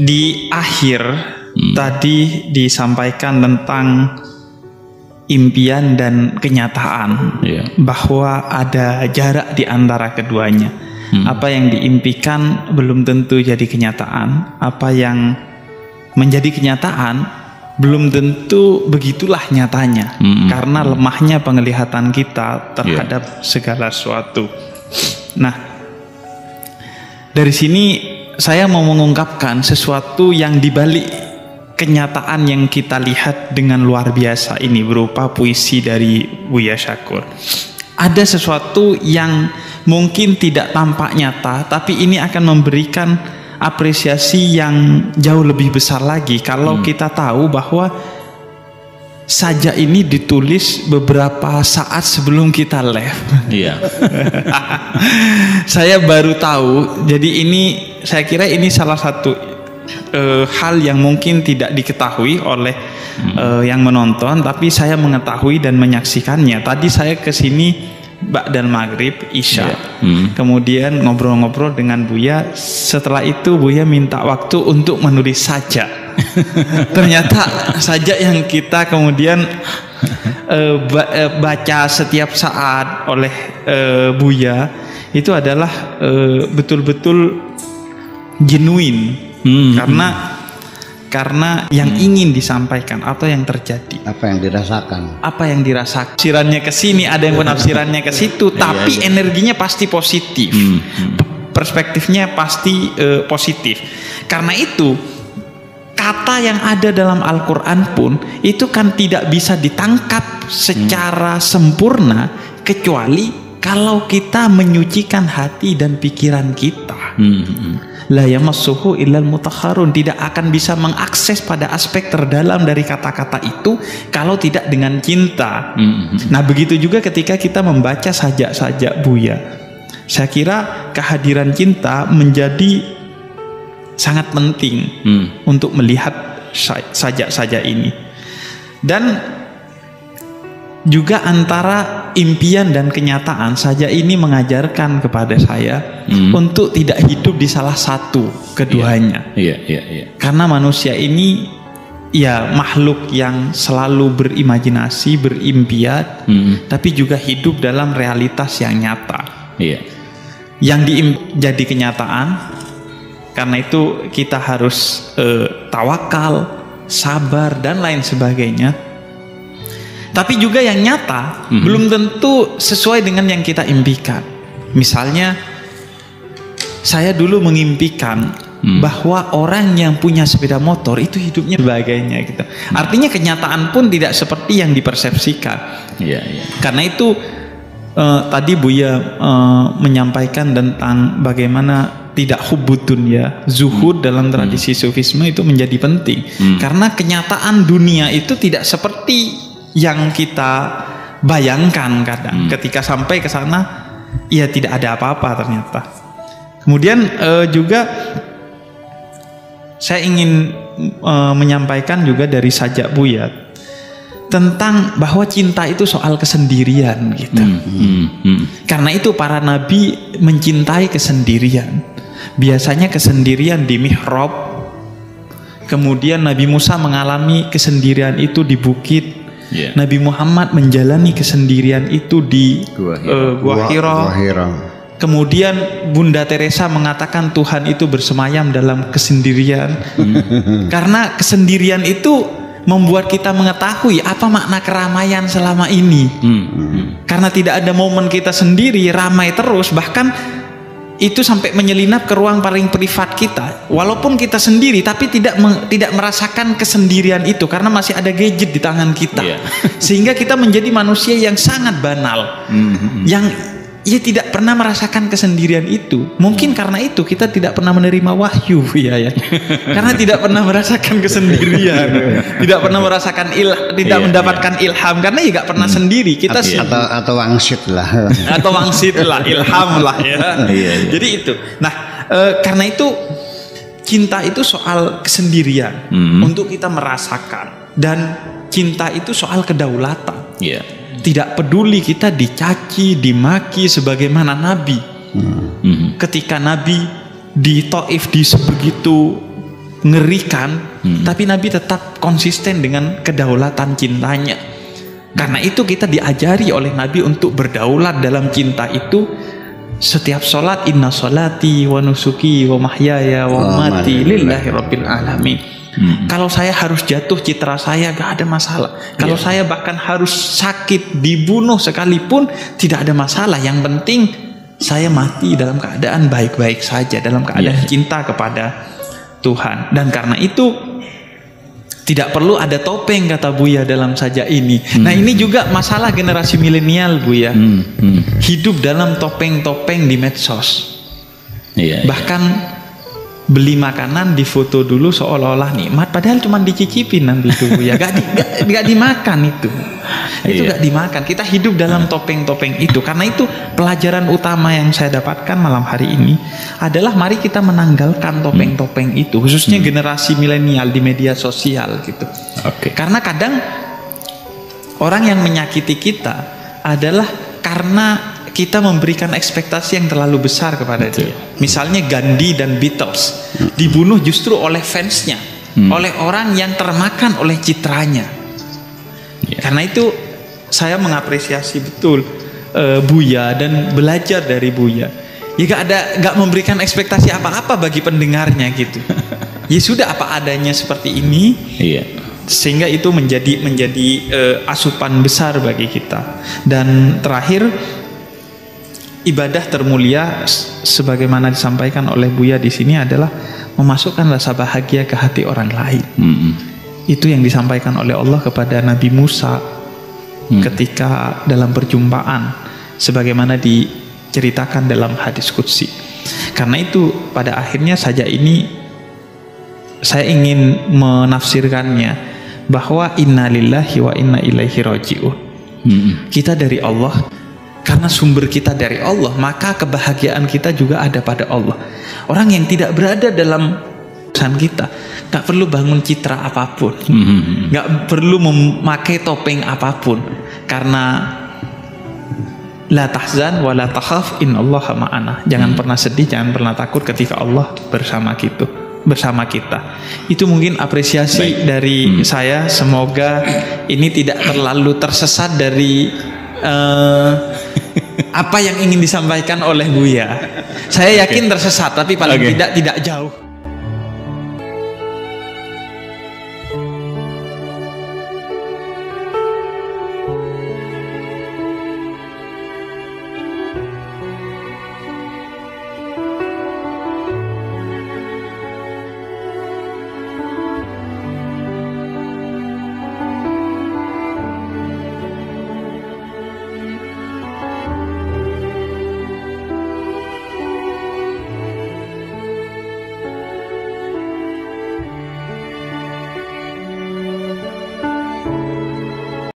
di akhir tadi disampaikan tentang impian dan kenyataan, bahwa ada jarak di antara keduanya. Apa yang diimpikan belum tentu jadi kenyataan, apa yang menjadi kenyataan belum tentu begitulah nyatanya, karena lemahnya penglihatan kita terhadap segala sesuatu. Nah, dari sini saya mau mengungkapkan sesuatu yang dibalik kenyataan yang kita lihat dengan luar biasa ini berupa puisi dari Buya Syakur. Ada sesuatu yang mungkin tidak tampak nyata, tapi ini akan memberikan apresiasi yang jauh lebih besar lagi kalau kita tahu bahwa sajak ini ditulis beberapa saat sebelum kita live. Saya baru tahu. Jadi ini, saya kira ini salah satu hal yang mungkin tidak diketahui oleh yang menonton, tapi saya mengetahui dan menyaksikannya. Tadi saya kesini ba'dal maghrib isya, kemudian ngobrol-ngobrol dengan Buya. Setelah itu Buya minta waktu untuk menulis sajak. Ternyata sajak yang kita kemudian baca setiap saat oleh Buya itu adalah betul-betul genuine, karena yang ingin disampaikan atau yang terjadi, apa yang dirasakan, penafsirannya ke sini, ada yang penafsirannya ke situ, tapi energinya pasti positif, perspektifnya pasti positif. Karena itu kata yang ada dalam Al-Quran pun itu kan tidak bisa ditangkap secara sempurna kecuali kalau kita menyucikan hati dan pikiran kita. La yamassuhu illal mutahharun, tidak akan bisa mengakses pada aspek terdalam dari kata-kata itu kalau tidak dengan cinta. Nah, begitu juga ketika kita membaca sajak-sajak Buya. Saya kira kehadiran cinta menjadi sangat penting untuk melihat sajak-sajak ini. Dan juga antara impian dan kenyataan, sajak ini mengajarkan kepada saya untuk tidak hidup di salah satu keduanya. Karena manusia ini ya makhluk yang selalu berimajinasi, berimpian, tapi juga hidup dalam realitas yang nyata. Yang jadi kenyataan. Karena itu kita harus tawakal, sabar dan lain sebagainya. Tapi juga yang nyata belum tentu sesuai dengan yang kita impikan. Misalnya saya dulu mengimpikan bahwa orang yang punya sepeda motor itu hidupnya sebagainya gitu. Artinya kenyataan pun tidak seperti yang dipersepsikan. Karena itu tadi Buya menyampaikan tentang bagaimana tidak hubbud dunya, zuhud dalam tradisi sufisme itu menjadi penting. Karena kenyataan dunia itu tidak seperti yang kita bayangkan kadang. Ketika sampai ke sana, ya tidak ada apa-apa ternyata. Kemudian juga saya ingin menyampaikan juga dari sajak Buya tentang bahwa cinta itu soal kesendirian gitu. Karena itu para nabi mencintai kesendirian. Biasanya kesendirian di mihrab. Kemudian Nabi Musa mengalami kesendirian itu di bukit. Nabi Muhammad menjalani kesendirian itu di Gua Hira. Kemudian Bunda Teresa mengatakan Tuhan itu bersemayam dalam kesendirian. Karena kesendirian itu membuat kita mengetahui apa makna keramaian selama ini. Karena tidak ada momen kita sendiri, ramai terus, bahkan itu sampai menyelinap ke ruang paling privat kita. Walaupun kita sendiri, tapi tidak merasakan kesendirian itu karena masih ada gadget di tangan kita. Sehingga kita menjadi manusia yang sangat banal, yang ia tidak pernah merasakan kesendirian itu. Mungkin karena itu kita tidak pernah menerima wahyu, ya. Karena tidak pernah merasakan kesendirian, tidak pernah merasakan tidak mendapatkan ilham karena ya nggak pernah sendiri. Kita atau wangsit lah, ilham lah ya. Jadi itu. Nah, karena itu cinta itu soal kesendirian untuk kita merasakan, dan cinta itu soal kedaulatan. Tidak peduli kita dicaci, dimaki sebagaimana Nabi. Ketika Nabi di Taif di sebegitu mengerikan, tapi Nabi tetap konsisten dengan kedaulatan cintanya. Karena itu kita diajari oleh Nabi untuk berdaulat dalam cinta itu. Setiap sholat, inna sholati wa nusuki wa mahyaya wa mati lillahi rabbil alamin. Kalau saya harus jatuh, citra saya gak ada masalah. Kalau saya bahkan harus sakit, dibunuh sekalipun, tidak ada masalah. Yang penting saya mati dalam keadaan baik-baik saja, dalam keadaan cinta kepada Tuhan. Dan karena itu tidak perlu ada topeng, kata Buya dalam Saja Ini. Nah, ini juga masalah generasi milenial, Buya. Hidup dalam topeng-topeng di medsos. Bahkan beli makanan difoto dulu seolah-olah nikmat, padahal cuma dicicipin nanti itu, Buya. Gak dimakan itu. Itu gak dimakan. Kita hidup dalam topeng-topeng itu. Karena itu pelajaran utama yang saya dapatkan malam hari ini adalah mari kita menanggalkan topeng-topeng itu, khususnya generasi milenial di media sosial gitu. Karena kadang orang yang menyakiti kita adalah karena kita memberikan ekspektasi yang terlalu besar kepada dia. Misalnya Gandhi dan Beatles dibunuh justru oleh fansnya, oleh orang yang termakan oleh citranya. Karena itu saya mengapresiasi betul Buya dan belajar dari Buya. Ya gak memberikan ekspektasi apa-apa bagi pendengarnya gitu. Ya sudah apa adanya seperti ini. Sehingga itu menjadi asupan besar bagi kita. Dan terakhir, ibadah termulia sebagaimana disampaikan oleh Buya di sini adalah memasukkan rasa bahagia ke hati orang lain. Itu yang disampaikan oleh Allah kepada Nabi Musa ketika dalam perjumpaan, sebagaimana diceritakan dalam hadis qudsi. Karena itu pada akhirnya Saja Ini saya ingin menafsirkannya bahwa inna lillahi wa inna ilaihi raji'un. Kita dari Allah. Karena sumber kita dari Allah, maka kebahagiaan kita juga ada pada Allah. Orang yang tidak berada dalam urusan kita gak perlu bangun citra apapun, gak perlu memakai topeng apapun. Karena la tahzan wa la takhaf innallaha ma'ana. Jangan pernah sedih, jangan pernah takut ketika Allah bersama kita. Itu mungkin apresiasi dari saya. Semoga ini tidak terlalu tersesat dari apa yang ingin disampaikan oleh Buya. Saya yakin tersesat, tapi paling tidak jauh.